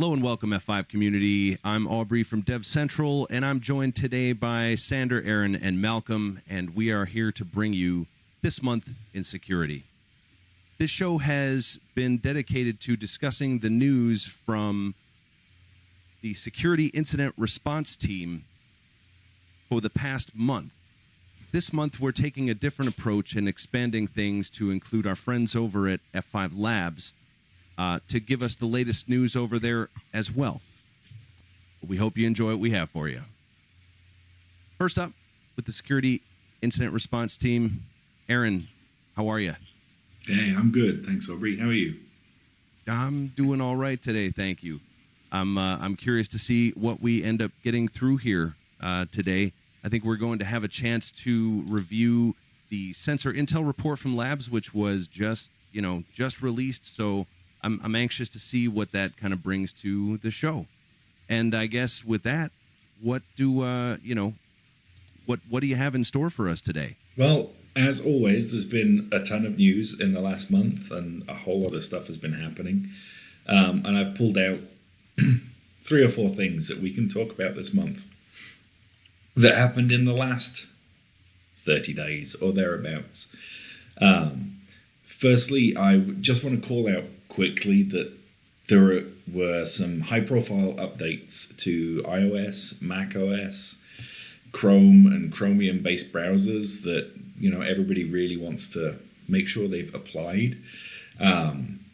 Hello and welcome, F5 community. I'm Aubrey from DevCentral, and I'm joined today by Sandra, Aaron, and Malcolm, and we are here to bring you This Month in Security. This show has been dedicated to discussing the news from the Security Incident Response Team for the past month. This month, we're taking a different approach and expanding things to include our friends over at F5 Labs to give us the latest news over there as well. We hope you enjoy what we have for you. First up, with the Security Incident Response Team, Aaron, how are you? Hey, I'm good. Thanks, Aubrey. How are you? I'm doing all right today, thank you. I'm curious to see what we end up getting through here today. I think we're going to have a chance to review the sensor intel report from Labs, which was just released. So I'm anxious to see what that kind of brings to the show. And I guess with that, what do what do you have in store for us today? Well, as always, there's been a ton of news in the last month, and a whole lot of stuff has been happening. And I've pulled out 3 or 4 things that we can talk about this month that happened in the last 30 days or thereabouts. Firstly, I just want to call out quickly that there were some high-profile updates to iOS, macOS, Chrome, and Chromium-based browsers that everybody really wants to make sure they've applied.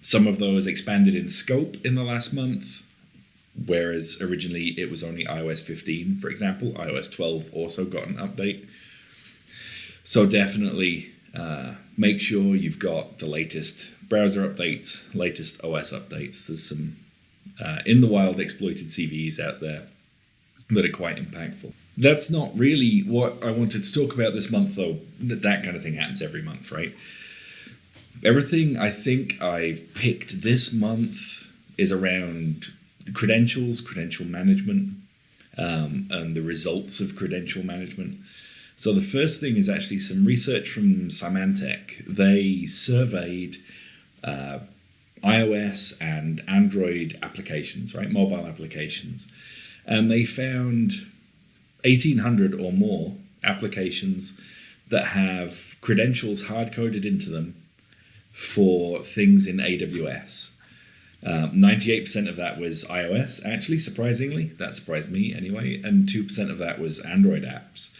Some of those expanded in scope in the last month, whereas originally it was only iOS 15, for example. iOS 12 also got an update. So definitely make sure you've got the latest browser updates, latest OS updates. There's some in the wild exploited CVEs out there that are quite impactful. That's not really what I wanted to talk about this month, though. That kind of thing happens every month, right? Everything I think I've picked this month is around credentials, credential management, and the results of credential management. So the first thing is actually some research from Symantec. They surveyed iOS and Android applications, right? Mobile applications. And they found 1,800 or more applications that have credentials hard-coded into them for things in AWS. 98% of that was iOS, actually, surprisingly. That surprised me anyway. And 2% of that was Android apps.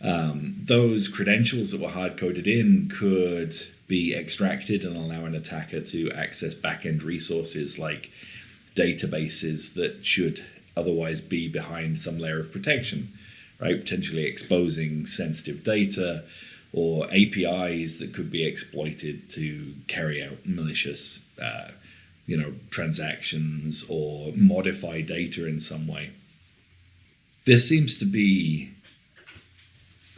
Those credentials that were hard-coded in could be extracted and allow an attacker to access back-end resources like databases that should otherwise be behind some layer of protection, right? Potentially exposing sensitive data or APIs that could be exploited to carry out malicious transactions or modify data in some way. This seems to be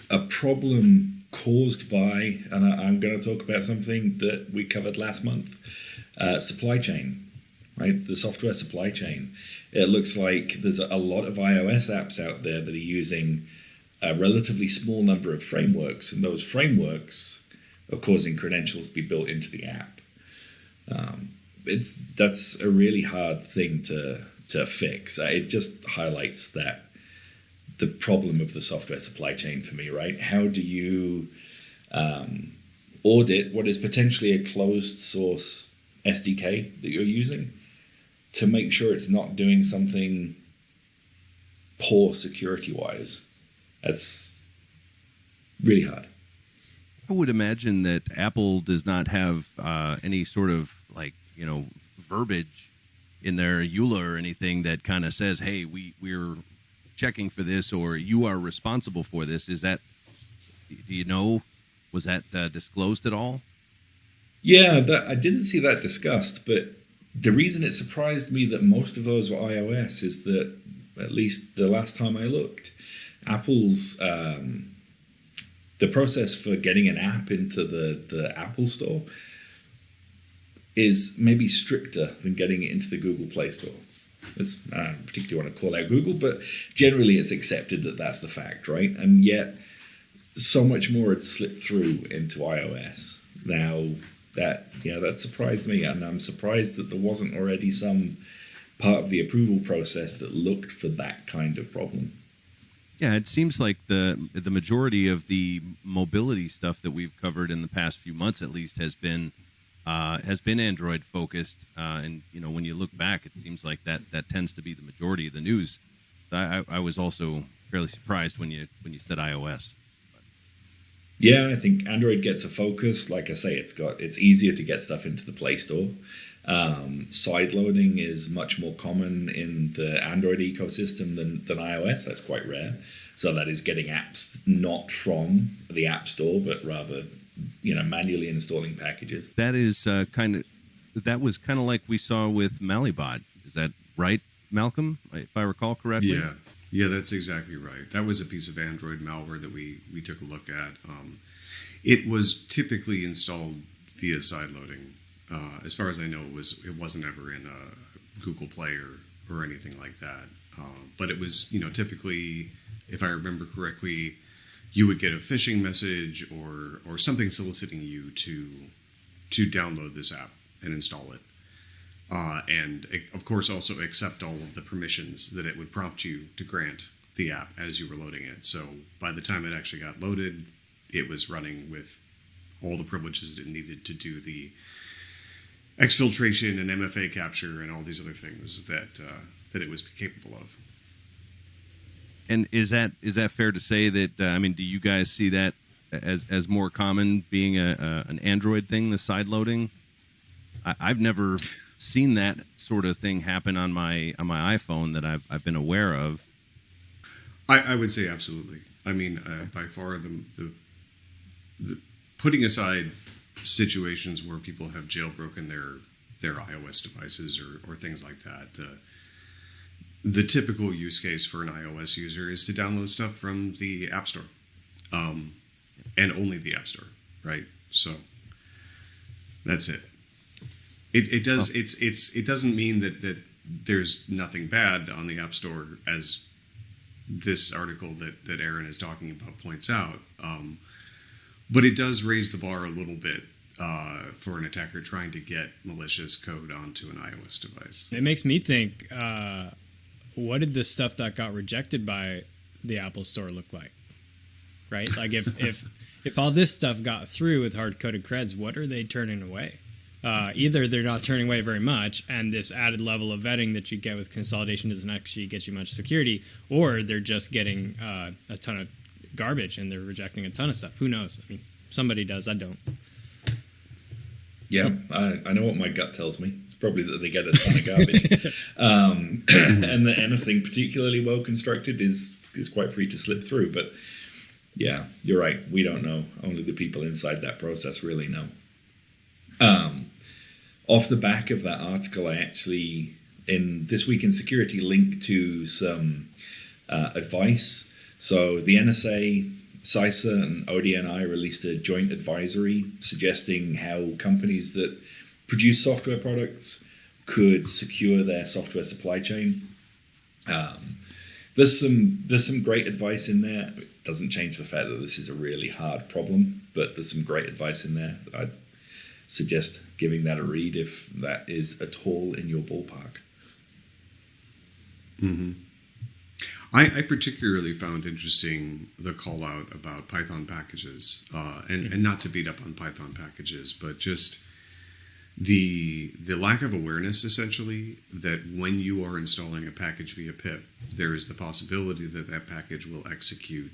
a problem caused by, and I'm going to talk about something that we covered last month, supply chain, right? The software supply chain. It looks like there's a lot of iOS apps out there that are using a relatively small number of frameworks, and those frameworks are causing credentials to be built into the app. That's a really hard thing to fix. It just highlights that the problem of the software supply chain for me, right? How do you audit what is potentially a closed source SDK that you're using to make sure it's not doing something poor security-wise? That's really hard. I would imagine that Apple does not have any sort of verbiage in their EULA or anything that kind of says, hey, we're checking for this, or you are responsible for this. Is that, do you know, was that disclosed at all? Yeah, I didn't see that discussed, but the reason it surprised me that most of those were iOS is that, at least the last time I looked, Apple's the process for getting an app into the Apple Store is maybe stricter than getting it into the Google Play Store. I don't particularly want to call out Google, but generally it's accepted that that's the fact, right? And yet so much more had slipped through into iOS. Now that surprised me, and I'm surprised that there wasn't already some part of the approval process that looked for that kind of problem. Yeah, it seems like the majority of the mobility stuff that we've covered in the past few months, at least, has been Android focused. And when you look back, it seems like that tends to be the majority of the news. I was also fairly surprised when you said iOS. Yeah, I think Android gets a focus. Like I say, it's easier to get stuff into the Play Store. Side loading is much more common in the Android ecosystem than iOS. That's quite rare. So that is getting apps not from the App Store, but rather manually installing packages. That is that was kind of like we saw with Malibot. Is that right, Malcolm? If I recall correctly. Yeah, that's exactly right. That was a piece of Android malware that we took a look at. It was typically installed via sideloading. As far as I know, it wasn't ever in a Google Play or anything like that. But it was, typically, if I remember correctly, you would get a phishing message or something soliciting you to download this app and install it. And of course also accept all of the permissions that it would prompt you to grant the app as you were loading it. So by the time it actually got loaded, it was running with all the privileges that it needed to do the exfiltration and MFA capture and all these other things that it was capable of. And is that fair to say that do you guys see that as more common being an Android thing, the side loading? I've never seen that sort of thing happen on my iPhone that I've been aware of. I would say absolutely. By far the putting aside situations where people have jailbroken their iOS devices or things like that, the typical use case for an iOS user is to download stuff from the App Store, and only the App Store, right? So that's it. It doesn't mean that there's nothing bad on the App Store, as this article that Aaron is talking about points out. But it does raise the bar a little bit for an attacker trying to get malicious code onto an iOS device. It makes me think, what did the stuff that got rejected by the Apple Store look like? Right? Like if all this stuff got through with hard-coded creds, what are they turning away? Either they're not turning away very much, and this added level of vetting that you get with consolidation doesn't actually get you much security, or they're just getting a ton of garbage and they're rejecting a ton of stuff. Who knows? Somebody does. I don't. Yeah, I know what my gut tells me. It's probably that they get a ton of garbage, and that anything particularly well constructed is quite free to slip through. But yeah, you're right. We don't know. Only the people inside that process really know. Off the back of that article, I actually, in This Week in Security, linked to some advice. So the NSA, CISA, and ODNI released a joint advisory suggesting how companies that produce software products could secure their software supply chain. There's some great advice in there. It doesn't change the fact that this is a really hard problem, but there's some great advice in there. I'd suggest giving that a read if that is at all in your ballpark. Mm-hmm. I particularly found interesting the call out about Python packages, and not to beat up on Python packages, but just the lack of awareness, essentially, that when you are installing a package via pip, there is the possibility that package will execute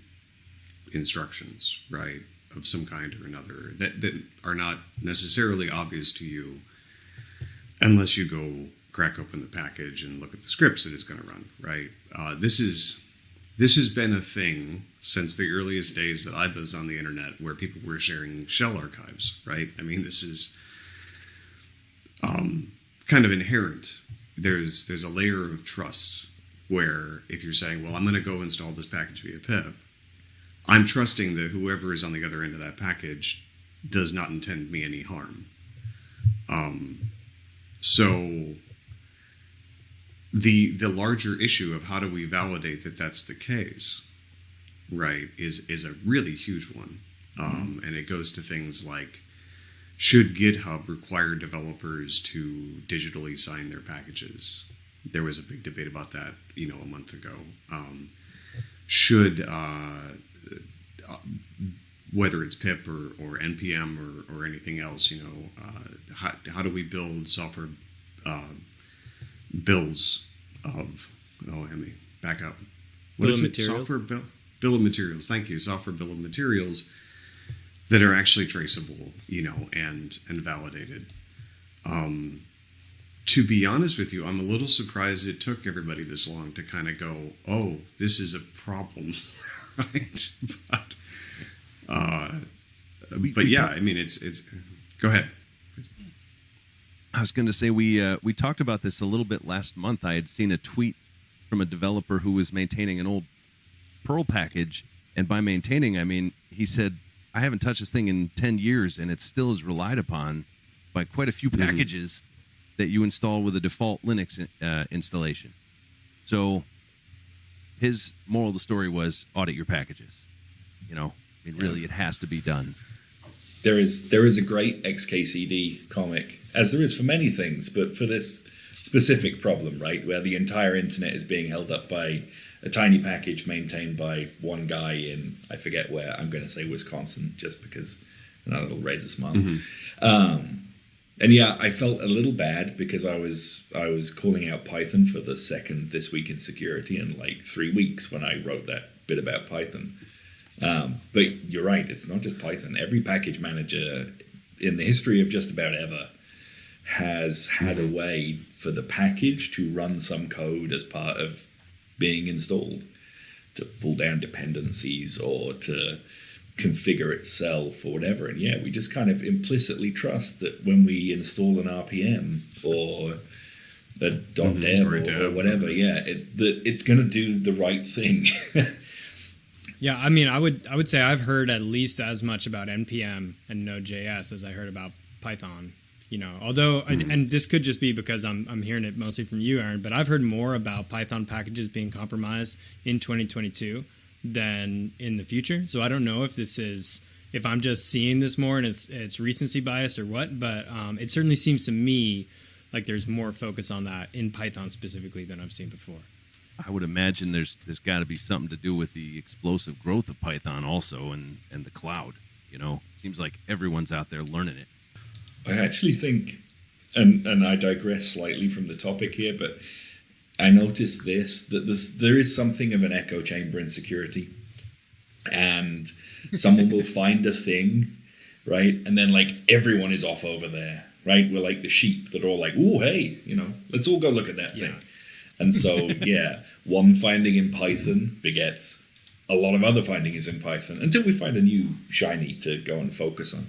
instructions, right, of some kind or another that are not necessarily obvious to you unless you go crack open the package and look at the scripts that it's going to run, right? This has been a thing since the earliest days that I was on the internet, where people were sharing shell archives, right? This is kind of inherent. There's a layer of trust where if you're saying, well, I'm going to go install this package via pip, I'm trusting that whoever is on the other end of that package does not intend me any harm. So the larger issue of how do we validate that that's the case, right, is a really huge one. And it goes to things like, should GitHub require developers to digitally sign their packages, There was a big debate about that, a month ago. Should whether it's pip or npm or anything else, how do we build software bills of back up. What bill is of it? materials? Software bill of materials. Thank you. Software bill of materials that are actually traceable, and validated. To be honest with you, I'm a little surprised it took everybody this long to kind of go, oh, this is a problem, right? But yeah, it's. Go ahead. I was going to say we talked about this a little bit last month. I had seen a tweet from a developer who was maintaining an old Perl package, and by maintaining, I mean he said, I haven't touched this thing in 10 years, and it still is relied upon by quite a few packages that you install with a default Linux installation. So his moral of the story was audit your packages. Really, it has to be done. There is a great XKCD comic, as there is for many things, but for this specific problem, right, where the entire internet is being held up by a tiny package maintained by one guy in, I forget where, I'm going to say Wisconsin, just because it'll raise a smile. And yeah, I felt a little bad because I was calling out Python for the second This Week in Security in like 3 weeks when I wrote that bit about Python. But you're right, it's not just Python. Every package manager in the history of just about ever has had a way for the package to run some code as part of being installed, to pull down dependencies or to configure itself or whatever. And yeah, we just kind of implicitly trust that when we install an RPM or a .dev or whatever, it's going to do the right thing. Yeah, I would say I've heard at least as much about npm and Node.js as I heard about Python. Although, and this could just be because I'm hearing it mostly from you, Aaron, but I've heard more about Python packages being compromised in 2022 than in the future. So I don't know if I'm just seeing this more and it's recency bias or what, but it certainly seems to me like there's more focus on that in Python specifically than I've seen before. I would imagine there's got to be something to do with the explosive growth of Python also and the cloud. It seems like everyone's out there learning it. I actually think, and I digress slightly from the topic here, but I noticed that there is something of an echo chamber in security, and someone will find a thing, right? And then like everyone is off over there, right? We're like the sheep that are all like, "Ooh, hey, let's all go look at that thing." And so, one finding in Python begets a lot of other findings in Python until we find a new shiny to go and focus on.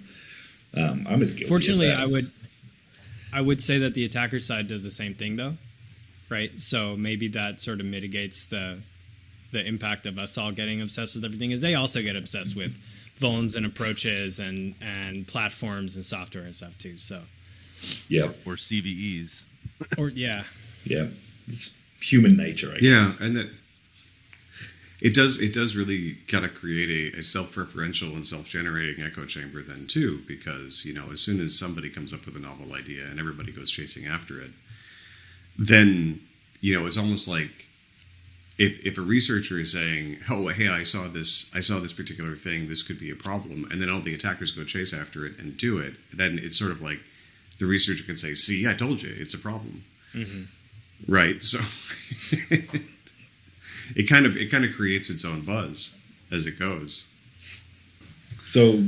I'm as guilty. Fortunately, of that I would say that the attacker side does the same thing, though, right? So maybe that sort of mitigates the impact of us all getting obsessed with everything, is they also get obsessed with vulns and approaches and platforms and software and stuff too. So, or CVEs, it's human nature, I guess. Yeah, and that it does really kind of create a self-referential and self-generating echo chamber then too, because as soon as somebody comes up with a novel idea and everybody goes chasing after it, then it's almost like if a researcher is saying, oh, hey, I saw this particular thing, this could be a problem, and then all the attackers go chase after it and do it, then it's sort of like the researcher can say, see, I told you, it's a problem. Right, so it kind of creates its own buzz as it goes. So,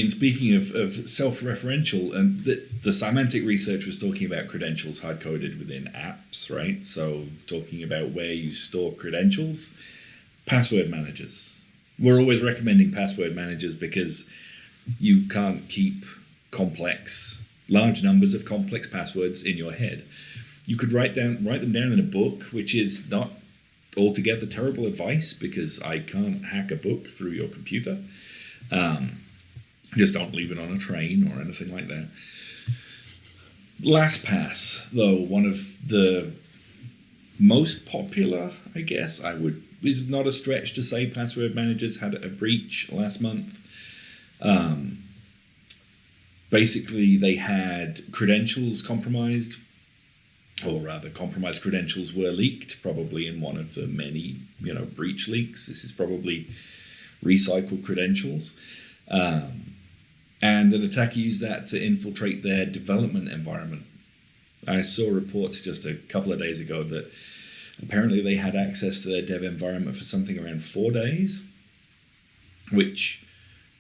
speaking of self-referential, and the semantic research was talking about credentials hard-coded within apps, right? So, talking about where you store credentials, password managers. We're always recommending password managers because you can't keep large numbers of complex passwords in your head. You could write them down in a book, which is not altogether terrible advice because I can't hack a book through your computer. Just don't leave it on a train or anything like that. Lastpass, though, one of the most popular, I guess, is not a stretch to say password managers had a breach last month. Basically, they had credentials compromised. or rather compromised credentials were leaked, probably in one of the many, breach leaks. This is probably recycled credentials. And an attacker used that to infiltrate their development environment. I saw reports just a couple of days ago that apparently they had access to their dev environment for something around 4 days, which,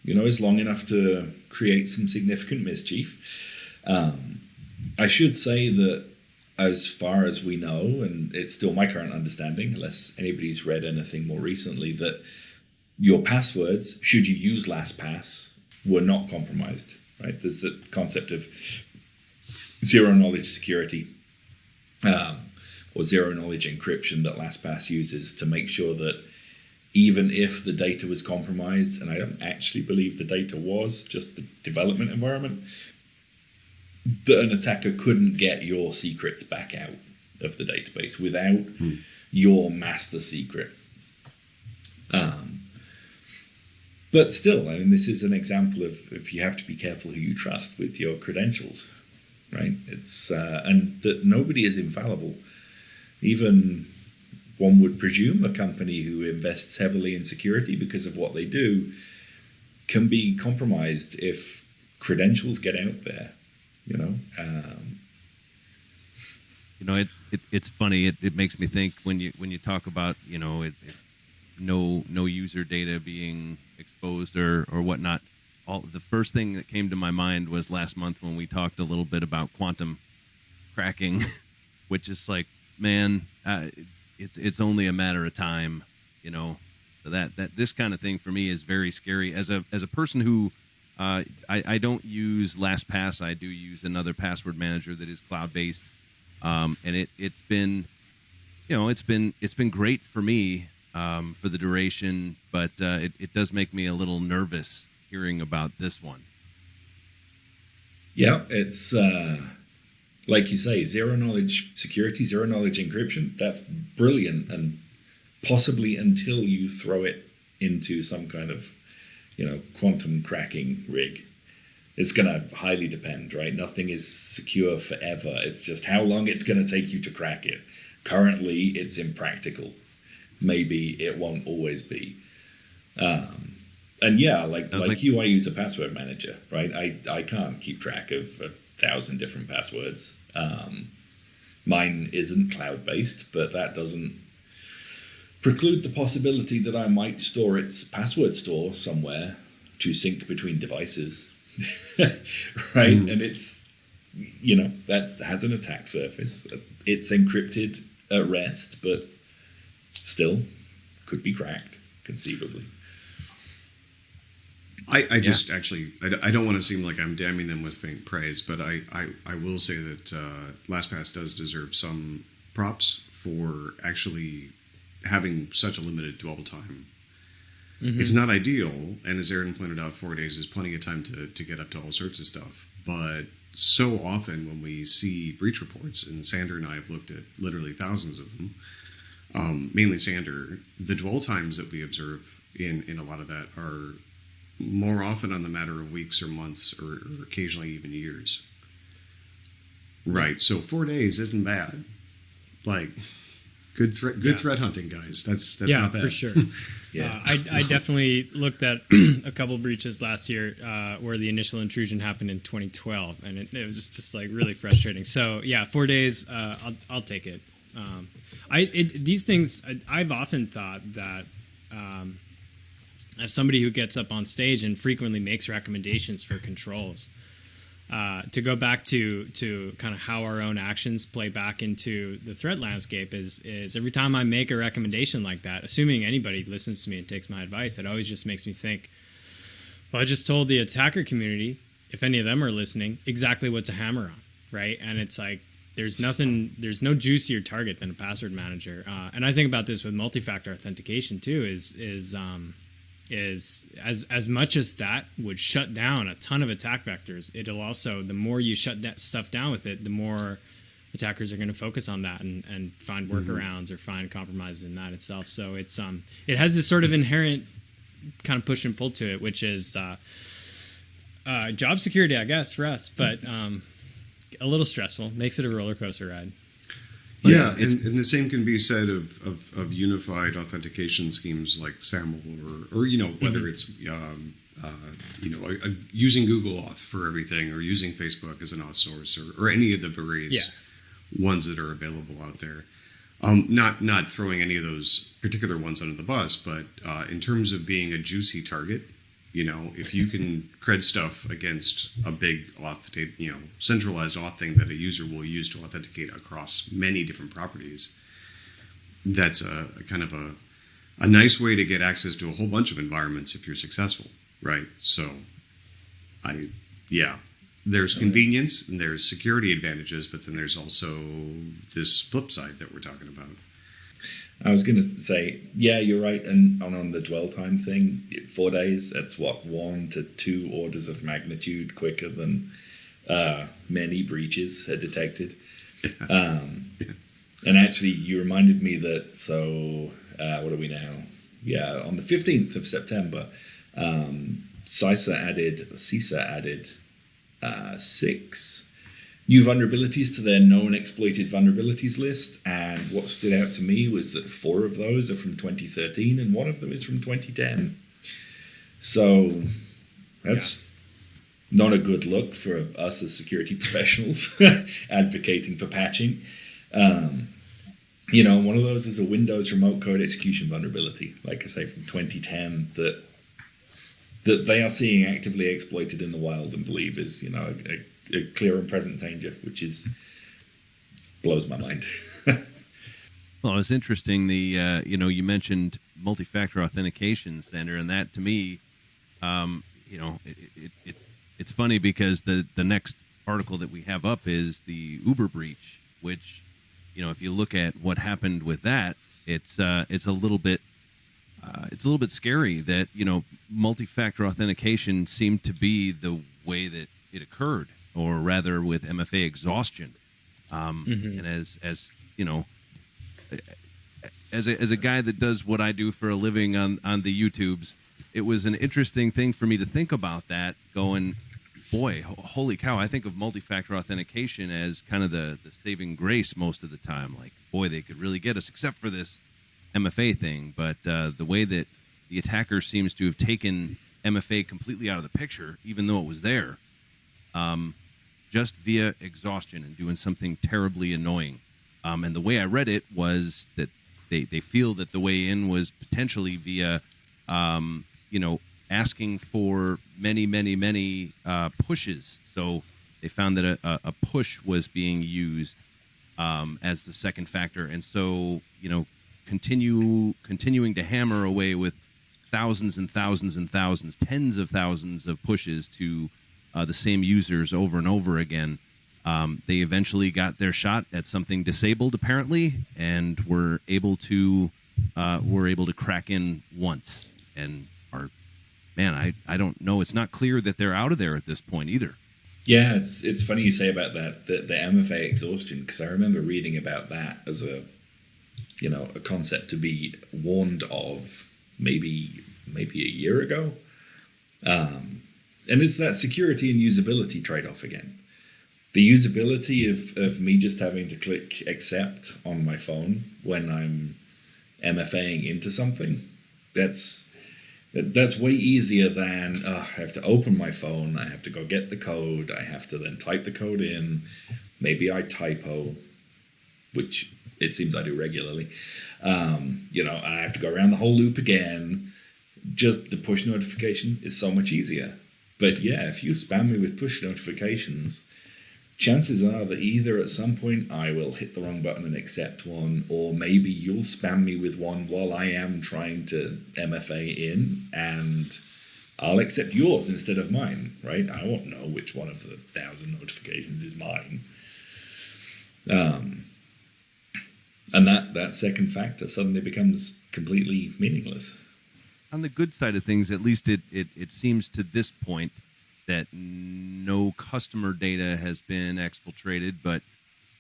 is long enough to create some significant mischief. I should say that as far as we know, and it's still my current understanding, unless anybody's read anything more recently, that your passwords, should you use Lastpass, were not compromised, right? There's the concept of zero-knowledge security, or zero-knowledge encryption that Lastpass uses to make sure that even if the data was compromised, and I don't actually believe the data was, just the development environment, that an attacker couldn't get your secrets back out of the database without your master secret. But still, this is an example of if you have to be careful who you trust with your credentials, right? It's and that nobody is infallible. Even one would presume a company who invests heavily in security because of what they do can be compromised if credentials get out there. It's funny. It makes me think when you talk about no user data being exposed or whatnot. The first thing that came to my mind was last month when we talked a little bit about quantum cracking, which is like, man, it's only a matter of time, So that this kind of thing for me is very scary. As a person who I don't use LastPass. I do use another password manager that is cloud-based, and it's been great for me for the duration, but it does make me a little nervous hearing about this one. Yeah, it's like you say, zero-knowledge security, zero-knowledge encryption. That's brilliant, and possibly until you throw it into some kind of quantum cracking rig. It's going to highly depend, right? Nothing is secure forever. It's just how long it's going to take you to crack it. Currently, it's impractical. Maybe it won't always be. And yeah, like you, I use a password manager, right? I can't keep track of 1,000 different passwords. Mine isn't cloud-based, but that doesn't preclude the possibility that I might store its password store somewhere to sync between devices, right? And it's, that has an attack surface. It's encrypted at rest, but still could be cracked, conceivably. I just actually, I don't want to seem like I'm damning them with faint praise, but I will say that LastPass does deserve some props for actually having such a limited dwell time. Mm-hmm. It's not ideal, and as Aaron pointed out, 4 days is plenty of time to get up to all sorts of stuff. But so often when we see breach reports, and Sandra and I have looked at literally thousands of them, mainly Sandra, the dwell times that we observe in a lot of that are more often on the matter of weeks or months or occasionally even years. Right, so 4 days isn't bad. Like, good threat hunting, guys. That's not bad. For sure. Yeah, I definitely looked at a couple breaches last year where the initial intrusion happened in 2012, and it was just like really frustrating. So yeah, 4 days, I'll take it. These things, I've often thought that as somebody who gets up on stage and frequently makes recommendations for controls, to go back to kind of how our own actions play back into the threat landscape is every time I make a recommendation like that, assuming anybody listens to me and takes my advice, it always just makes me think, well, I just told the attacker community, if any of them are listening, exactly what to hammer on, right? And it's like, there's no juicier target than a password manager. And I think about this with multi-factor authentication too, is as much as that would shut down a ton of attack vectors, it'll also, the more you shut that stuff down with it, the more attackers are going to focus on that and find workarounds or find compromises in that itself. So it's it has this sort of inherent kind of push and pull to it, which is job security, I guess, for us, but a little stressful. Makes it a roller coaster ride. Yeah, and the same can be said of unified authentication schemes like SAML or whether it's using Google Auth for everything or using Facebook as an auth source or any of the various ones that are available out there. Not throwing any of those particular ones under the bus, but in terms of being a juicy target, if you can cred stuff against a big centralized auth thing that a user will use to authenticate across many different properties, that's a kind of a nice way to get access to a whole bunch of environments if you're successful, right? So, there's convenience and there's security advantages, but then there's also this flip side that we're talking about. I was going to say, yeah, you're right. And on the dwell time thing, 4 days, that's 1 to 2 orders of magnitude quicker than many breaches are detected. And actually, you reminded me that, what are we now? Yeah, on the 15th of September, CISA added 6 new vulnerabilities to their known exploited vulnerabilities list, and what stood out to me was that 4 of those are from 2013 and 1 of them is from 2010. So that's not a good look for us as security professionals advocating for patching. One of those is a Windows remote code execution vulnerability, like I say, from 2010 that they are seeing actively exploited in the wild and believe is, a clear and present danger, which blows my mind. Well, it's interesting. You mentioned multi-factor authentication, Sandra, and that to me, it's funny because the next article that we have up is the Uber breach, which, if you look at what happened with that, it's a little bit scary that multi-factor authentication seemed to be the way that it occurred, or rather with Mfa Exhaustion. And as a guy that does what I do for a living on the YouTubes, it was an interesting thing for me to think about that, going, boy, holy cow, I think of multi-factor authentication as kind of the saving grace most of the time. Like, boy, they could really get us, except for this MFA thing. But the way that the attacker seems to have taken MFA completely out of the picture, even though it was there, just via exhaustion and doing something terribly annoying. And the way I read it was that they feel that the way in was potentially via, asking for many pushes. So they found that a push was being used as the second factor. And so, continuing to hammer away with thousands and thousands and thousands, tens of thousands of pushes to the same users over and over again. They eventually got their shot at something disabled, apparently, and were able to crack in once. And I don't know. It's not clear that they're out of there at this point either. Yeah, it's funny you say about that, the Mfa Exhaustion, because I remember reading about that as a concept to be warned of maybe a year ago. And it's that security and usability trade-off again. The usability of me just having to click accept on my phone when I'm MFAing into something, that's way easier than I have to open my phone, I have to go get the code, I have to then type the code in, maybe I typo, which it seems I do regularly. I have to go around the whole loop again. Just the push notification is so much easier. But yeah, if you spam me with push notifications, chances are that either at some point I will hit the wrong button and accept one, or maybe you'll spam me with one while I am trying to MFA in, and I'll accept yours instead of mine, right? I won't know which one of the 1,000 notifications is mine. And that second factor suddenly becomes completely meaningless. On the good side of things, at least it seems to this point that no customer data has been exfiltrated, but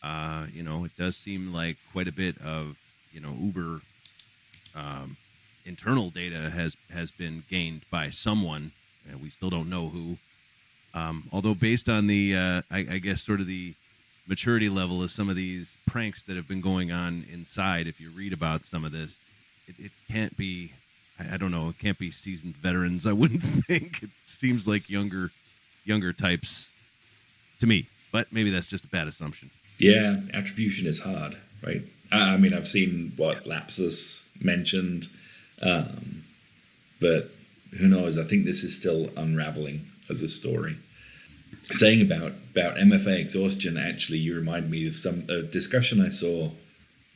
it does seem like quite a bit of Uber internal data has been gained by someone, and we still don't know who. Although based on the I guess sort of the maturity level of some of these pranks that have been going on inside. If you read about some of this, it can't be, I don't know, it can't be seasoned veterans, I wouldn't think. It seems like younger types to me, but maybe that's just a bad assumption. Yeah, attribution is hard, right? I mean, I've seen what Lapsus mentioned, but who knows? I think this is still unraveling as a story. Saying about Mfa Exhaustion, actually, you remind me of a discussion I saw,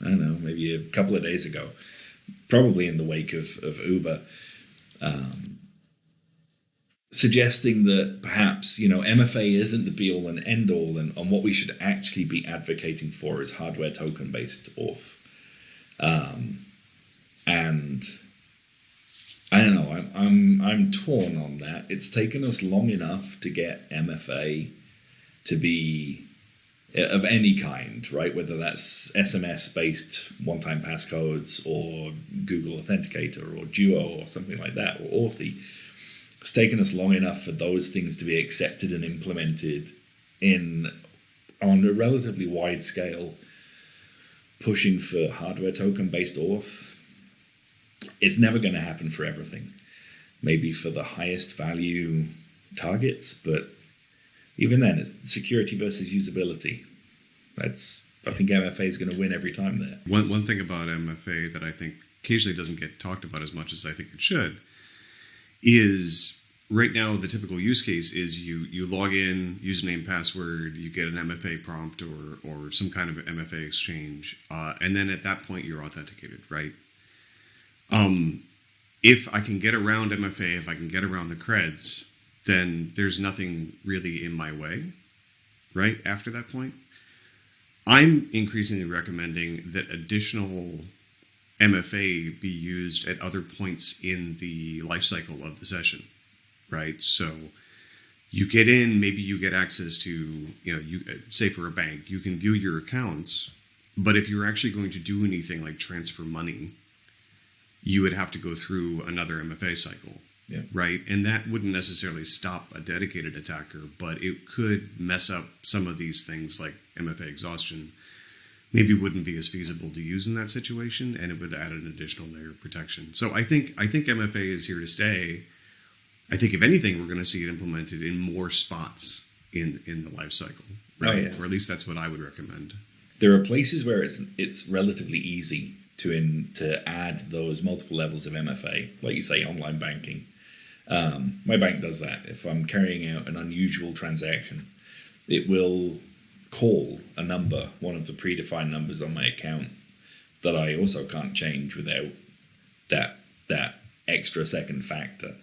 I don't know, maybe a couple of days ago, probably in the wake of Uber, suggesting that perhaps, MFA isn't the be-all and end-all, and what we should actually be advocating for is hardware token-based auth. And I don't know, I'm torn on that. It's taken us long enough to get MFA to be of any kind, right? Whether that's SMS-based one-time passcodes or Google Authenticator or Duo or something like that, or Authy. It's taken us long enough for those things to be accepted and implemented on a relatively wide scale. Pushing for hardware token-based auth, it's never going to happen for everything. Maybe for the highest value targets, but even then, it's security versus usability. I think MFA is going to win every time there. One thing about MFA that I think occasionally doesn't get talked about as much as I think it should is right now the typical use case is you log in, username, password, you get an MFA prompt or some kind of MFA exchange, and then at that point you're authenticated, right? If I can get around MFA, if I can get around the creds, then there's nothing really in my way, right? After that point, I'm increasingly recommending that additional MFA be used at other points in the life cycle of the session, right? So you get in, maybe you get access to, you say for a bank, you can view your accounts, but if you're actually going to do anything like transfer money, you would have to go through another MFA cycle, right? And that wouldn't necessarily stop a dedicated attacker, but it could mess up some of these things like MFA Exhaustion. Maybe wouldn't be as feasible to use in that situation, and it would add an additional layer of protection. So I think MFA is here to stay. I think if anything, we're going to see it implemented in more spots in the life cycle, right? Oh, yeah. Or at least that's what I would recommend. There are places where it's relatively easy to add those multiple levels of MFA, like you say, online banking. My bank does that. If I'm carrying out an unusual transaction, it will call a number, one of the predefined numbers on my account that I also can't change without that extra second factor.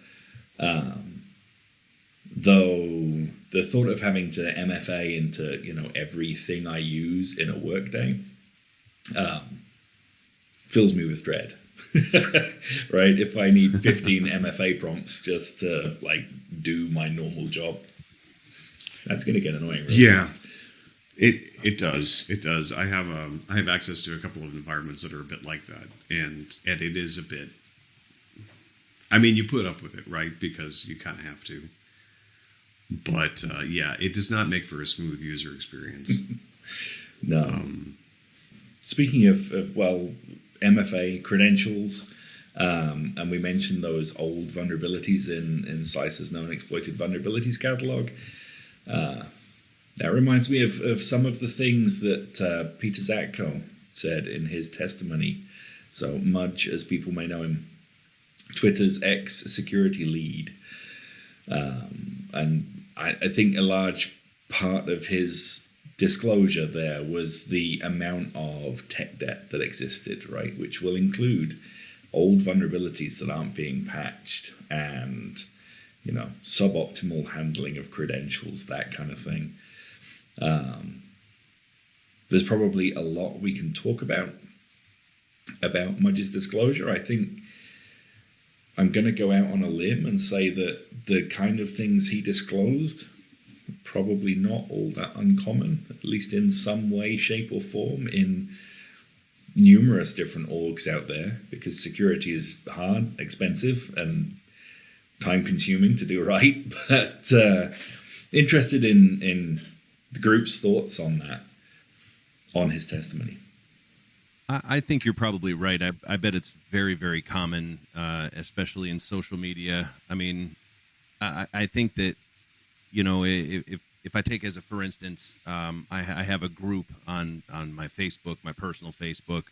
Though the thought of having to MFA into everything I use in a workday fills me with dread. Right? If I need 15 MFA prompts just to do my normal job, that's going to get annoying. Really fast. It does. I have access to a couple of environments that are a bit like that, and it is a bit. I mean, you put up with it, right? Because you kind of have to. But it does not make for a smooth user experience. No. Speaking of MFA credentials, and we mentioned those old vulnerabilities in Slice's known exploited vulnerabilities catalog. That reminds me of some of the things that Peter Zatko said in his testimony. So Mudge, as people may know him, Twitter's ex-security lead. And I think a large part of his disclosure there was the amount of tech debt that existed, right? Which will include old vulnerabilities that aren't being patched and, suboptimal handling of credentials, that kind of thing. There's probably a lot we can talk about Mudge's disclosure. I think I'm going to go out on a limb and say that the kind of things he disclosed probably not all that uncommon, at least in some way, shape, or form in numerous different orgs out there, because security is hard, expensive, and time-consuming to do right. But interested in the group's thoughts on that. on his testimony. I think you're probably right. I bet it's very, very common, especially in social media. I mean, I think that, if I take as a for instance, I have a group on my Facebook, my personal Facebook,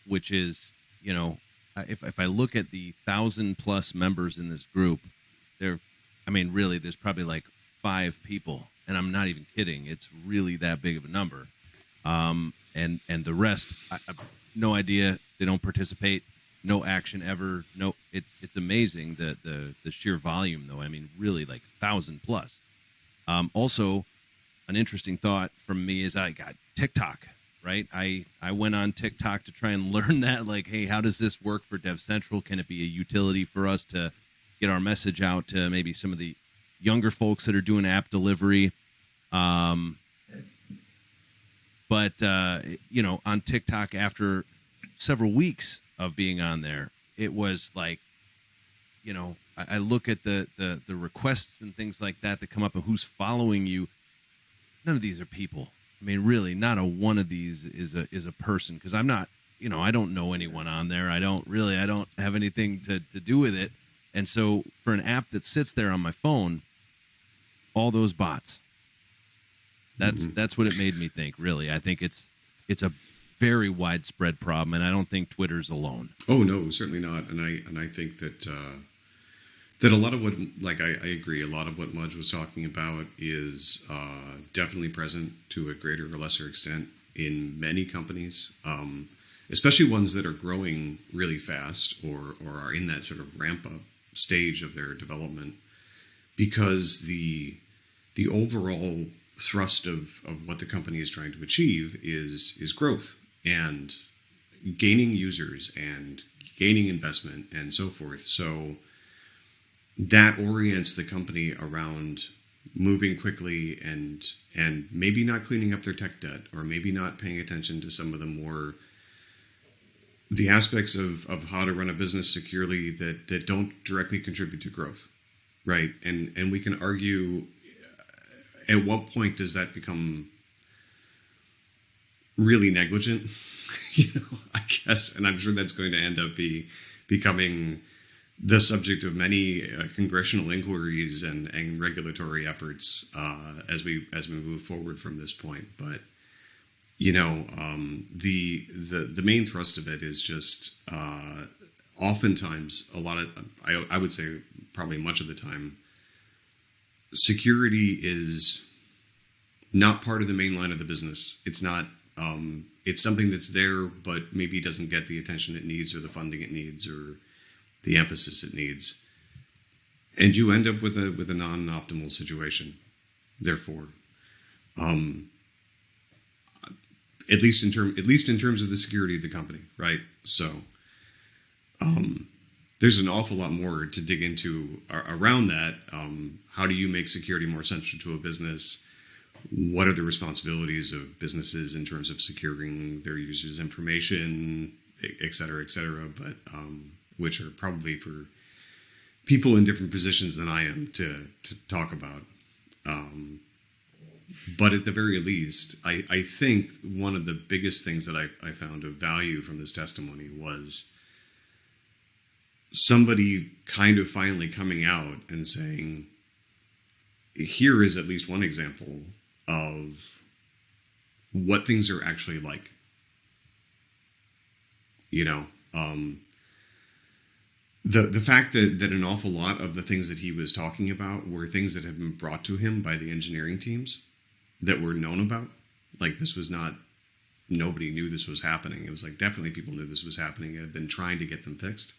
which is, if I look at the 1,000+ members in this group, really, there's probably like 5 people, and I'm not even kidding. It's really that big of a number. And the rest, I have no idea. They don't participate. No action ever. No, it's amazing the sheer volume, though. I mean, really, like 1,000+. Also, an interesting thought from me is I got TikTok. Right, I went on TikTok to try and learn that. Like, hey, how does this work for DevCentral? Can it be a utility for us to get our message out to maybe some of the younger folks that are doing app delivery? But on TikTok, after several weeks of being on there, it was like, I look at the requests and things like that come up and who's following you. None of these are people. I mean, really, not a one of these is a person, because I'm not, I don't know anyone on there. I don't have anything to do with it. And so for an app that sits there on my phone, all those bots. That's what it made me think. Really, I think it's a very widespread problem, and I don't think Twitter's alone. Oh no, certainly not. And I think that that a lot of what, like, I agree, a lot of what Mudge was talking about is definitely present to a greater or lesser extent in many companies, especially ones that are growing really fast or are in that sort of ramp up stage of their development, because the overall thrust of what the company is trying to achieve is growth and gaining users and gaining investment and so forth. So that orients the company around moving quickly and maybe not cleaning up their tech debt, or maybe not paying attention to some of the aspects of how to run a business securely that don't directly contribute to growth, right? And we can argue, at what point does that become really negligent? I guess, and I'm sure that's going to end up becoming the subject of many congressional inquiries and regulatory efforts as we move forward from this point. But the main thrust of it is just oftentimes I would say probably much of the time, security is not part of the main line of the business. It's not. It's something that's there, but maybe doesn't get the attention it needs, or the funding it needs, or the emphasis it needs, and you end up with a non-optimal situation. Therefore, at least in terms of the security of the company, right? So, there's an awful lot more to dig into around that. How do you make security more central to a business? What are the responsibilities of businesses in terms of securing their users' information, et cetera, but which are probably for people in different positions than I am to talk about. But at the very least, I think one of the biggest things that I found of value from this testimony was somebody kind of finally coming out and saying, here is at least one example of what things are actually like. The fact that an awful lot of the things that he was talking about were things that had been brought to him by the engineering teams that were known about. Like, this was not, nobody knew this was happening. It was like, definitely people knew this was happening and had been trying to get them fixed.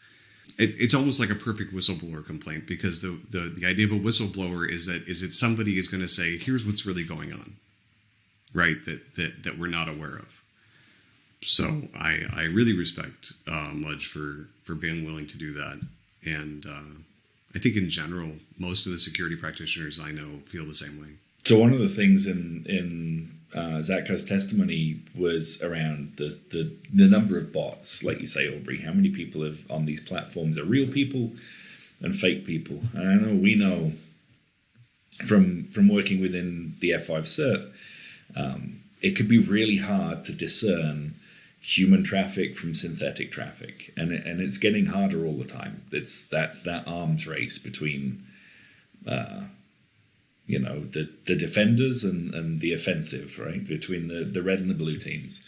It's almost like a perfect whistleblower complaint, because the idea of a whistleblower is that somebody is going to say, here's what's really going on, right? That we're not aware of. So I really respect Mudge for being willing to do that. And I think in general, most of the security practitioners I know feel the same way. So one of the things in Zatko's testimony was around the number of bots, like you say, Aubrey. How many people have on these platforms are real people and fake people? And I know we know from working within the F5 cert, it could be really hard to discern human traffic from synthetic traffic, and it's getting harder all the time. That's that arms race between the defenders and the offensive, right? Between the red and the blue teams.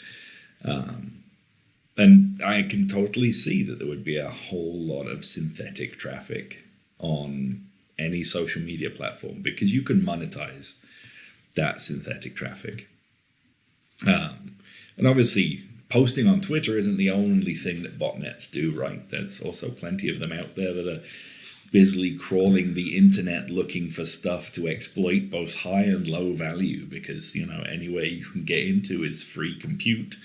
And I can totally see that there would be a whole lot of synthetic traffic on any social media platform, because you can monetize that synthetic traffic. And obviously, posting on Twitter isn't the only thing that botnets do, right? There's also plenty of them out there that are busily crawling the internet looking for stuff to exploit both high and low value, because, anywhere you can get into is free compute.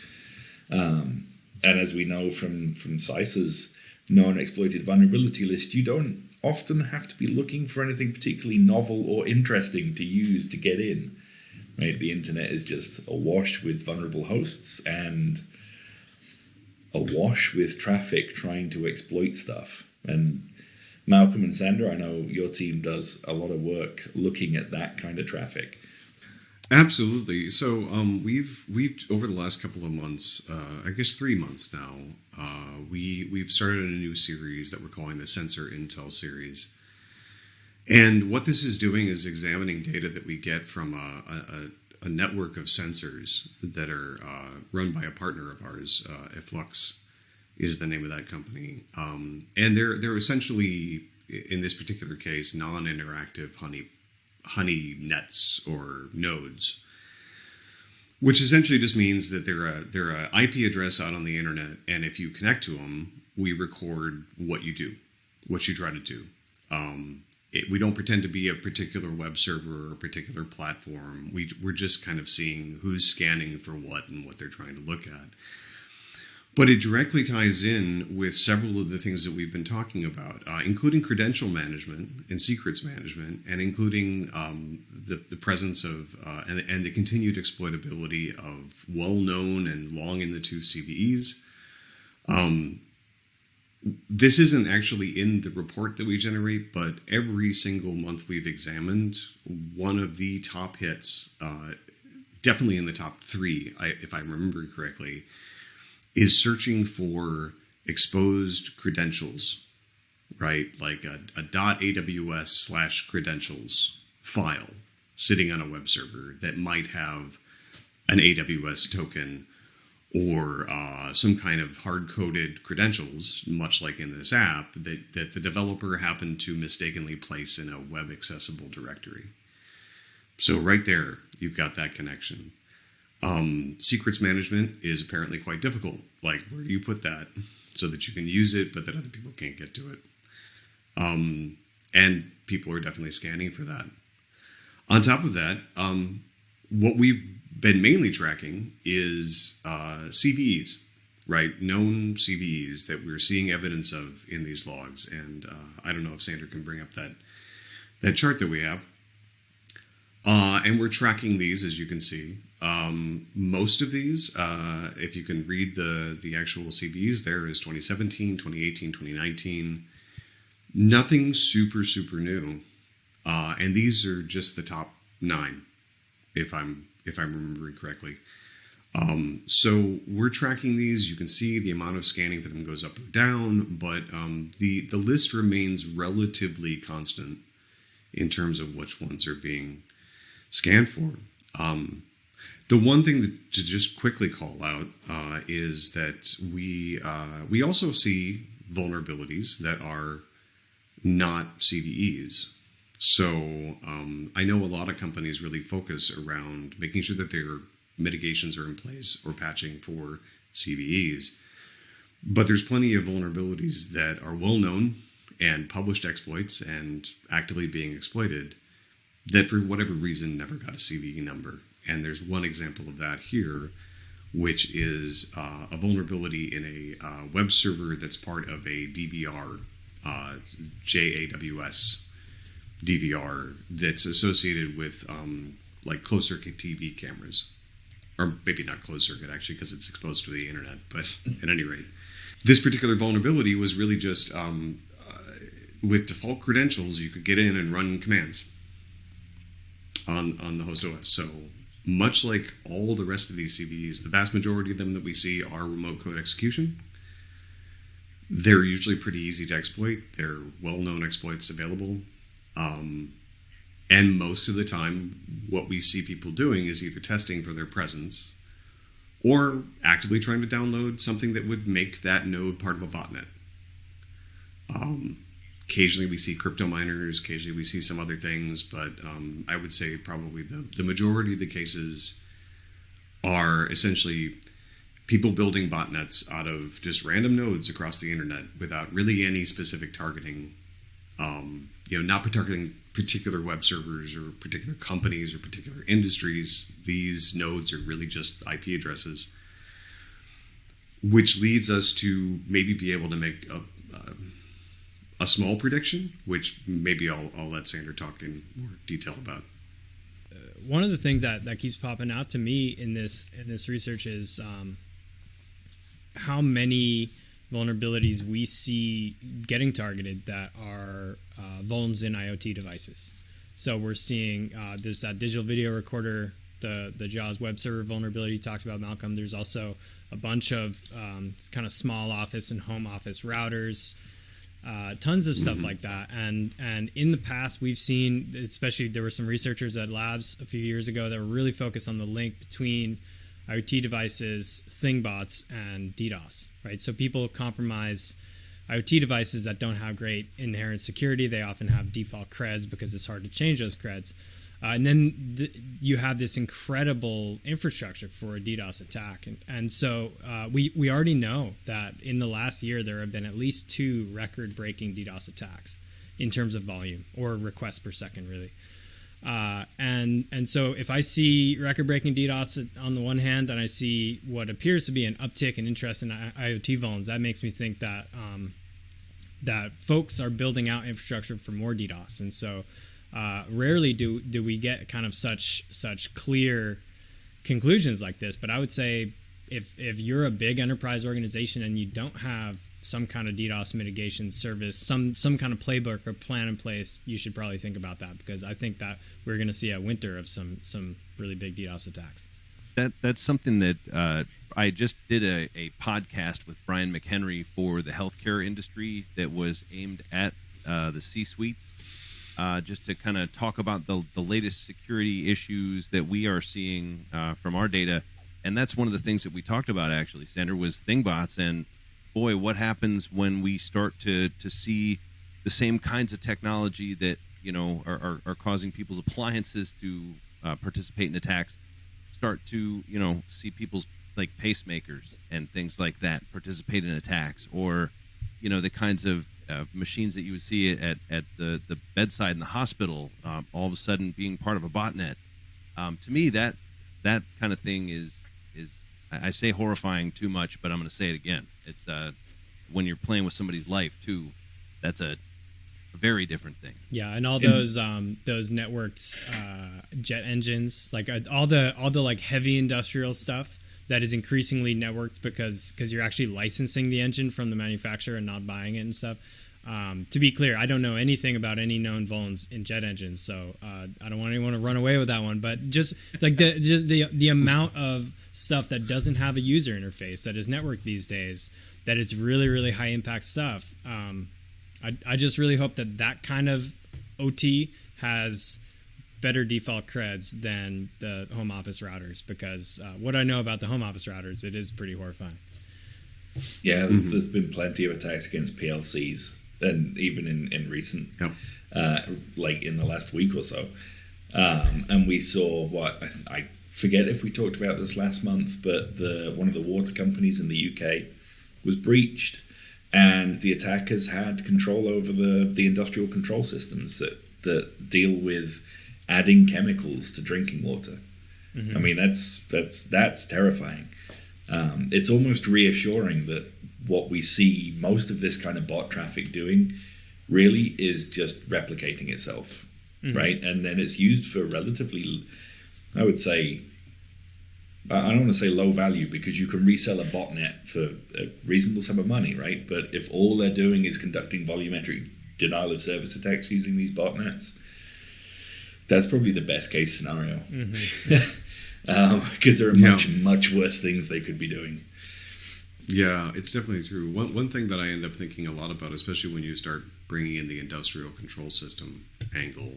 And as we know from CISA's known exploited vulnerability list, you don't often have to be looking for anything particularly novel or interesting to use to get in. Right? The internet is just awash with vulnerable hosts and awash with traffic trying to exploit stuff. And Malcolm and Sandra, I know your team does a lot of work looking at that kind of traffic. Absolutely. So we've over the last couple of months, I guess 3 months now, we've started a new series that we're calling the Sensor Intel series. And what this is doing is examining data that we get from a network of sensors that are run by a partner of ours. Iflux is the name of that company, and they're essentially, in this particular case, non-interactive honey nets or nodes, which essentially just means that they're a IP address out on the internet, and if you connect to them, we record what you do, what you try to do. We don't pretend to be a particular web server or a particular platform. We're just kind of seeing who's scanning for what and what they're trying to look at. But it directly ties in with several of the things that we've been talking about, including credential management and secrets management, and including the presence of and the continued exploitability of well-known and long-in-the-tooth CVEs. This isn't actually in the report that we generate, but every single month we've examined, one of the top hits, definitely in the top 3, if I remember correctly, is searching for exposed credentials, right? Like a .aws/credentials file sitting on a web server that might have an AWS token or some kind of hard-coded credentials, much like in this app, that the developer happened to mistakenly place in a web-accessible directory. So right there, you've got that connection. Secrets management is apparently quite difficult. Like, where do you put that so that you can use it, but that other people can't get to it? And people are definitely scanning for that. On top of that, what we've been mainly tracking is CVEs, right? Known CVEs that we're seeing evidence of in these logs. And I don't know if Sandra can bring up that chart that we have. And we're tracking these, as you can see. Most of these, if you can read the actual CVEs, there is 2017, 2018, 2019. Nothing super, super new. And these are just the top 9, if I'm remembering correctly. So we're tracking these. You can see the amount of scanning for them goes up or down, but the list remains relatively constant in terms of which ones are being scanned for. The one thing to just quickly call out is that we also see vulnerabilities that are not CVEs. So I know a lot of companies really focus around making sure that their mitigations are in place or patching for CVEs. But there's plenty of vulnerabilities that are well known and published exploits and actively being exploited that for whatever reason never got a CVE number. And there's one example of that here, which is a vulnerability in a web server that's part of a DVR, JAWS DVR, that's associated with like closed circuit TV cameras. Or maybe not closed circuit, actually, because it's exposed to the internet. But at any rate, this particular vulnerability was really just with default credentials, you could get in and run commands on the host OS. So much like all the rest of these CVEs, the vast majority of them that we see are remote code execution. They're usually pretty easy to exploit. They're well-known exploits available. And most of the time, what we see people doing is either testing for their presence or actively trying to download something that would make that node part of a botnet. Occasionally we see crypto miners, occasionally we see some other things, but I would say probably the majority of the cases are essentially people building botnets out of just random nodes across the internet without really any specific targeting. Not targeting particular web servers or particular companies or particular industries. These nodes are really just IP addresses, which leads us to maybe be able to make a small prediction, which maybe I'll let Sandra talk in more detail about. One of the things that keeps popping out to me in this research is how many vulnerabilities we see getting targeted that are vulns in IoT devices. So we're seeing there's that digital video recorder, the JAWS web server vulnerability you talked about, Malcolm. There's also a bunch of kind of small office and home office routers, tons of stuff like that. And in the past, we've seen, especially there were some researchers at Labs a few years ago that were really focused on the link between IoT devices, ThingBots, and DDoS, right? So people compromise IoT devices that don't have great inherent security. They often have default creds because it's hard to change those creds. And then you have this incredible infrastructure for a DDoS attack. And so we already know that in the last year, there have been at least 2 record-breaking DDoS attacks in terms of volume or requests per second, really. And so if I see record-breaking DDoS on the one hand, and I see what appears to be an uptick in interest in IoT vulns, that makes me think that that folks are building out infrastructure for more DDoS. And so rarely do we get kind of such clear conclusions like this. But I would say if you're a big enterprise organization and you don't have some kind of DDoS mitigation service, some kind of playbook or plan in place, you should probably think about that, because I think that we're going to see a winter of some really big DDoS attacks. That's something that I just did a podcast with Brian McHenry for the healthcare industry that was aimed at the C-suites, just to kind of talk about the latest security issues that we are seeing from our data. And that's one of the things that we talked about, actually, Sandra, was ThingBots. And boy, what happens when we start to see the same kinds of technology that are causing people's appliances to participate in attacks, start to see people's like pacemakers and things like that participate in attacks, or the kinds of machines that you would see at the bedside in the hospital all of a sudden being part of a botnet. To me, that kind of thing is I say horrifying too much, but I'm going to say it again. It's when you're playing with somebody's life too. That's a very different thing. Yeah, and all those networked jet engines, like all the like heavy industrial stuff that is increasingly networked because you're actually licensing the engine from the manufacturer and not buying it and stuff. To be clear, I don't know anything about any known vulns in jet engines, so I don't want anyone to run away with that one. But just like the amount of stuff that doesn't have a user interface that is networked these days, that is really, really high impact stuff. I just really hope that kind of OT has better default creds than the home office routers, because what I know about the home office routers, it is pretty horrifying. Yeah, there's been plenty of attacks against PLCs, and even in recent, like in the last week or so. And we saw what I forget if we talked about this last month, but one of the water companies in the UK was breached, and the attackers had control over the industrial control systems that deal with adding chemicals to drinking water. Mm-hmm. I mean, that's terrifying. It's almost reassuring that what we see most of this kind of bot traffic doing really is just replicating itself, right? And then it's used for relatively, I would say, I don't want to say low value, because you can resell a botnet for a reasonable sum of money, right? But if all they're doing is conducting volumetric denial of service attacks using these botnets, that's probably the best case scenario. because there are much worse things they could be doing. Yeah, it's definitely true. One thing that I end up thinking a lot about, especially when you start bringing in the industrial control system angle,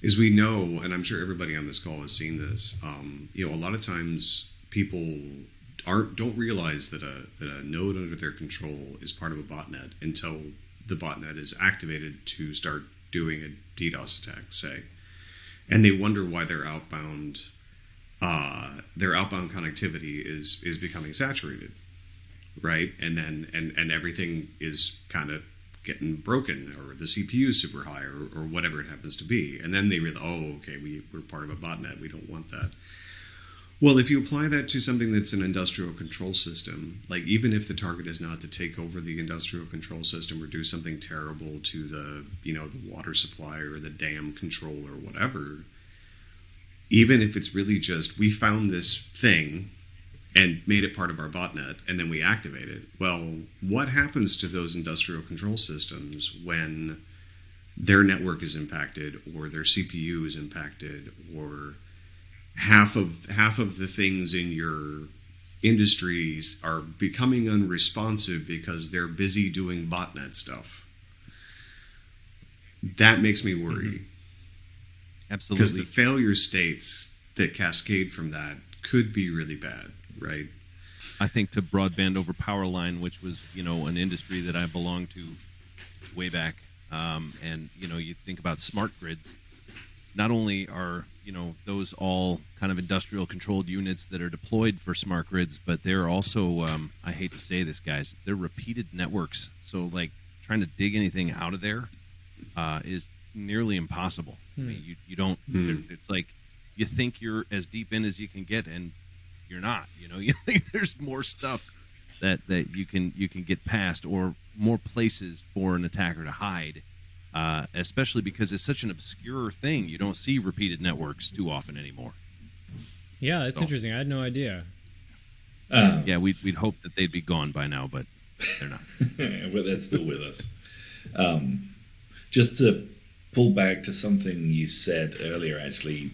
is we know, and I'm sure everybody on this call has seen this. A lot of times people don't realize that a node under their control is part of a botnet until the botnet is activated to start doing a DDoS attack, say, and they wonder why their outbound connectivity is becoming saturated, right? And then and everything is kind of getting broken, or the CPU is super high, or whatever it happens to be. And then they realize, we're part of a botnet. We don't want that. Well, if you apply that to something that's an industrial control system, like even if the target is not to take over the industrial control system or do something terrible to the water supply or the dam control or whatever, even if it's really just, we found this thing and made it part of our botnet, and then we activate it. Well, what happens to those industrial control systems when their network is impacted, or their CPU is impacted, or half of the things in your industries are becoming unresponsive because they're busy doing botnet stuff? That makes me worry. Mm-hmm. Absolutely. Because the failure states that cascade from that could be really bad, right? I think to broadband over power line, which was, an industry that I belonged to way back. And, you think about smart grids. Not only are, those all kind of industrial controlled units that are deployed for smart grids, but they're also, I hate to say this, guys, they're repeated networks. So, like, trying to dig anything out of there is nearly impossible. I mean, you don't, it's like you think you're as deep in as you can get, and you're not. You think there's more stuff that you can get past, or more places for an attacker to hide, especially because it's such an obscure thing. You don't see repeated networks too often anymore. Yeah, that's interesting. I had no idea. Yeah, we'd hope that they'd be gone by now, but they're not. But they're still with us. Just to pull back to something you said earlier, actually,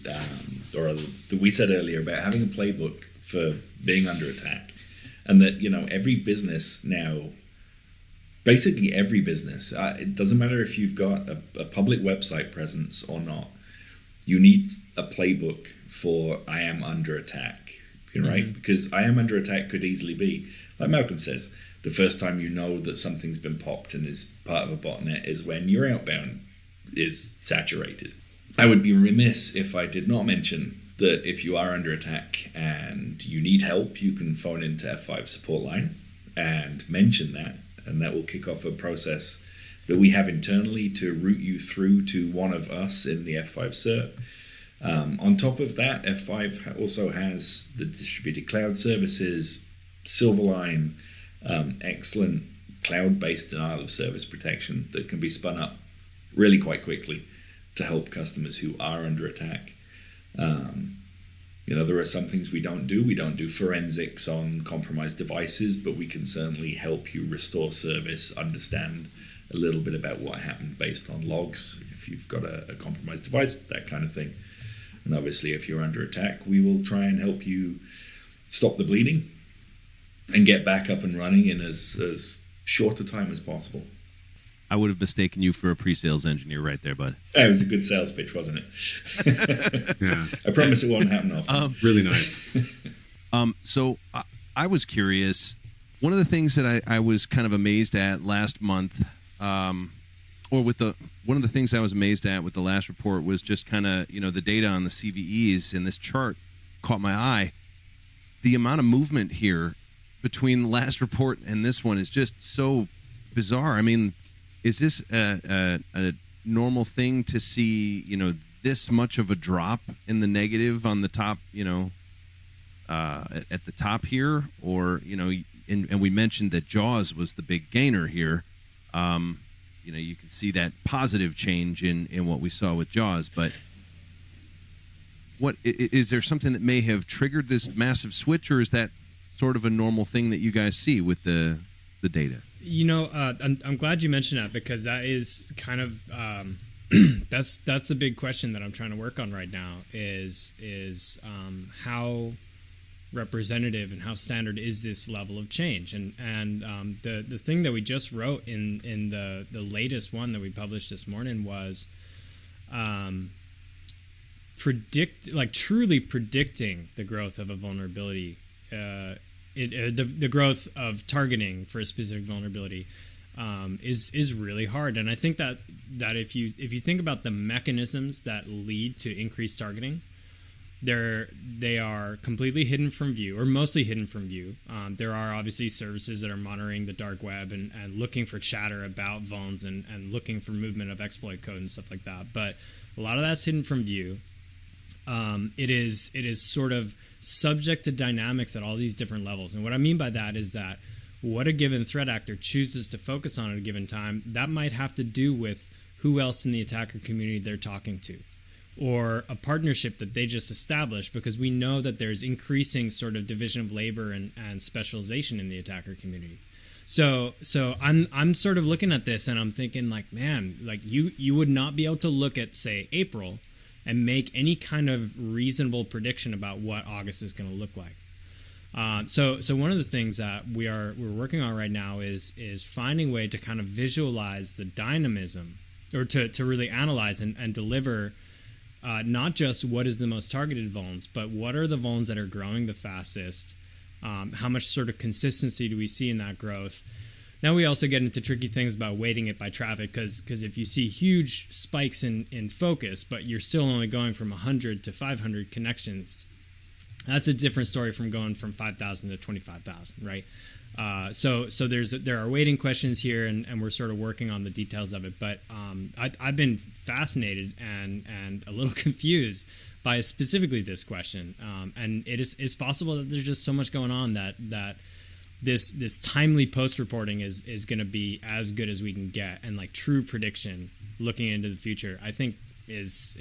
or that we said earlier about having a playbook for being under attack, and that every business now, basically every business, it doesn't matter if you've got a public website presence or not, you need a playbook for I am under attack, right? Because I am under attack could easily be, like Malcolm says, the first time you know that something's been popped and is part of a botnet is when your outbound is saturated. I would be remiss if I did not mention that if you are under attack and you need help, you can phone into F5 support line and mention that, and that will kick off a process that we have internally to route you through to one of us in the F5 cert. On top of that, F5 also has the distributed cloud services, Silverline, excellent cloud-based denial of service protection that can be spun up really quite quickly to help customers who are under attack. There are some things we don't do. We don't do forensics on compromised devices, but we can certainly help you restore service, understand a little bit about what happened based on logs, if you've got a compromised device, that kind of thing. And obviously, if you're under attack, we will try and help you stop the bleeding and get back up and running in as short a time as possible. I would have mistaken you for a pre-sales engineer right there, bud. It was a good sales pitch, wasn't it? Yeah. I promise it won't happen often. Really nice. So I was curious. One of the things that I was kind of amazed at last month, one of the things I was amazed at with the last report was just kind of, the data on the CVEs, and this chart caught my eye. The amount of movement here between the last report and this one is just so bizarre. I mean, is this a normal thing to see, this much of a drop in the negative on the top, at the top here? Or, and we mentioned that JAWS was the big gainer here. You can see that positive change in what we saw with JAWS. But what is there something that may have triggered this massive switch, or is that sort of a normal thing that you guys see with the data? I'm glad you mentioned that, because that is kind of that's the big question that I'm trying to work on right now is how representative and how standard is this level of change, and the thing that we just wrote in the latest one that we published this morning was truly predicting the growth of a vulnerability, the growth of targeting for a specific vulnerability is really hard. And I think that if you think about the mechanisms that lead to increased targeting, they are completely hidden from view, or mostly hidden from view. There are obviously services that are monitoring the dark web and looking for chatter about vulns and looking for movement of exploit code and stuff like that. But a lot of that's hidden from view. It is sort of subject to dynamics at all these different levels. And what I mean by that is that what a given threat actor chooses to focus on at a given time, that might have to do with who else in the attacker community they're talking to, or a partnership that they just established, because we know that there's increasing sort of division of labor and specialization in the attacker community. So I'm sort of looking at this and I'm thinking like, man, like you would not be able to look at, say, April and make any kind of reasonable prediction about what August is going to look like. So one of the things that we're working on right now is finding a way to kind of visualize the dynamism, or to really analyze and deliver not just what is the most targeted vulns, but what are the vulns that are growing the fastest. How much sort of consistency do we see in that growth? Now we also get into tricky things about weighting it by traffic, because if you see huge spikes in focus, but you're still only going from 100 to 500 connections, that's a different story from going from 5,000 to 25,000, right? So there are weighting questions here, and we're sort of working on the details of it. But I've been fascinated and a little confused by specifically this question, and it's possible that there's just so much going on that this timely post reporting is going to be as good as we can get, and like true prediction looking into the future, I think is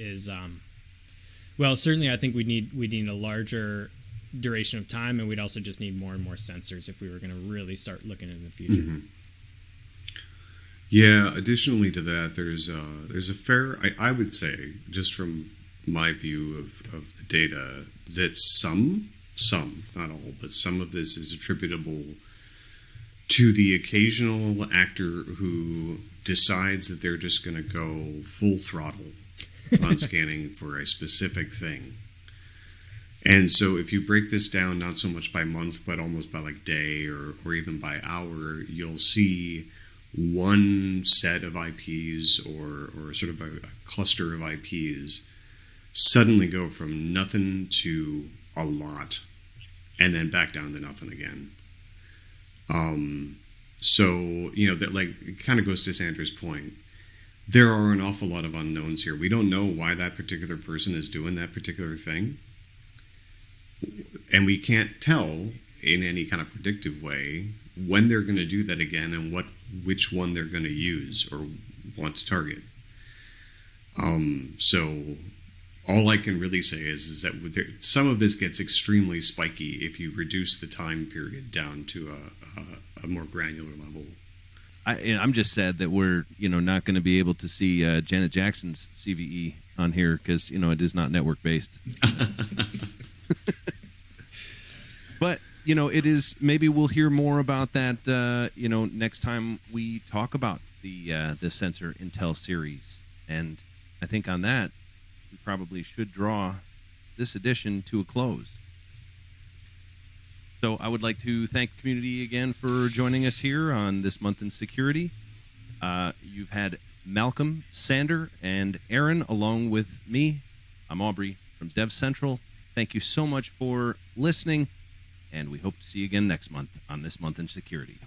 well, certainly I think we need a larger duration of time, and we'd also just need more and more sensors if we were going to really start looking in the future. Mm-hmm. Yeah. Additionally to that, there's a fair, I would say, just from my view of the data, that some, not all, but some of this is attributable to the occasional actor who decides that they're just going to go full throttle on scanning for a specific thing. And so if you break this down, not so much by month, but almost by like day or even by hour, you'll see one set of IPs or sort of a cluster of IPs suddenly go from nothing to a lot, and then back down to nothing again. So, that like it kind of goes to Sandra's point. There are an awful lot of unknowns here. We don't know why that particular person is doing that particular thing. And we can't tell in any kind of predictive way when they're going to do that again and which one they're going to use or want to target. So all I can really say is that some of this gets extremely spiky if you reduce the time period down to a more granular level. I'm just sad that we're not going to be able to see Janet Jackson's CVE on here, because it is not network based. But it is. Maybe we'll hear more about that. Next time we talk about the sensor Intel series, and I think on that we probably should draw this edition to a close. So I would like to thank the community again for joining us here on This Month in Security. You've had Malcolm, Sandra, and Aaron along with me. I'm Aubrey from DevCentral. Thank you so much for listening, and we hope to see you again next month on This Month in Security.